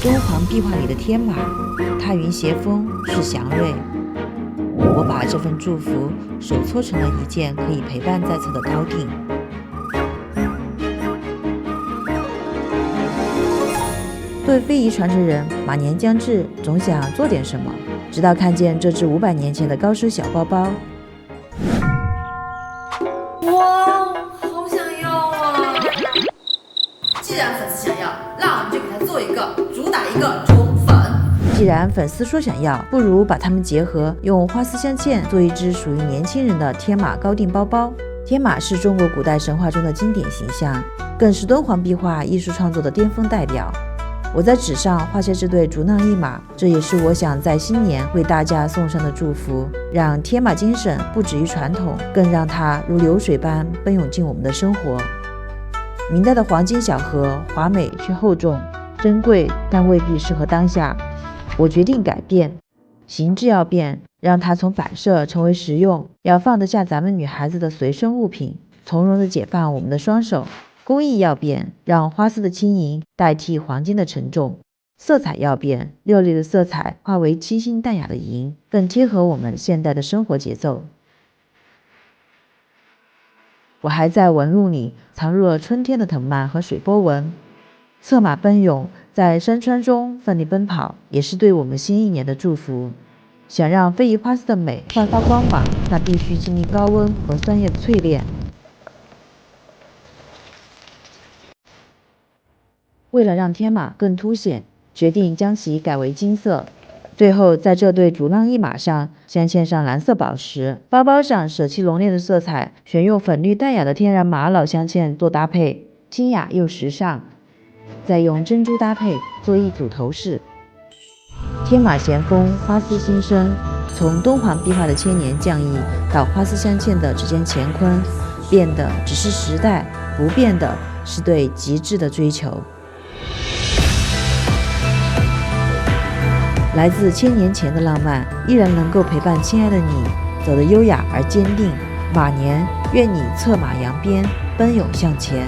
敦煌壁画里的天马，踏云斜风是祥瑞。我把这份祝福手搓成了一件可以陪伴在侧的高定。作为非遗传承人，马年将至，总想做点什么。直到看见这只500年前的高奢小包包，哇，好想要啊！既然粉丝想要，那我们就给他做一个，主打一个宠粉。既然粉丝说想要，不如把它们结合，用花丝镶嵌做一只属于年轻人的天马高定包包。天马是中国古代神话中的经典形象，更是敦煌壁画艺术创作的巅峰代表。我在纸上画下这对竹浪一马，这也是我想在新年为大家送上的祝福，让天马精神不止于传统，更让它如流水般奔涌进我们的生活。明代的黄金小盒，华美却厚重，珍贵但未必适合当下。我决定改变，形制要变，让它从摆设成为实用，要放得下咱们女孩子的随身物品，从容地解放我们的双手。工艺要变，让花丝的轻盈代替黄金的沉重；色彩要变，热烈的色彩化为清新淡雅的银，更贴合我们现代的生活节奏。我还在纹路里藏入了春天的藤蔓和水波纹，策马奔涌，在山川中奋力奔跑，也是对我们新一年的祝福。想让非遗花丝的美焕发光芒，那必须经历高温和酸液的淬炼。为了让天马更凸显，决定将其改为金色。最后在这对竹浪一马上镶嵌上蓝色宝石，包包上舍弃浓烈的色彩，选用粉绿淡雅的天然玛瑙镶嵌做搭配，清雅又时尚。再用珍珠搭配做一组头饰。天马咸丰，花丝新生。从敦煌壁画的千年匠艺到花丝镶嵌的指尖乾坤，变的只是时代，不变的是对极致的追求。来自1000年前的浪漫，依然能够陪伴亲爱的你，走得优雅而坚定。马年，愿你策马扬鞭，奔涌向前。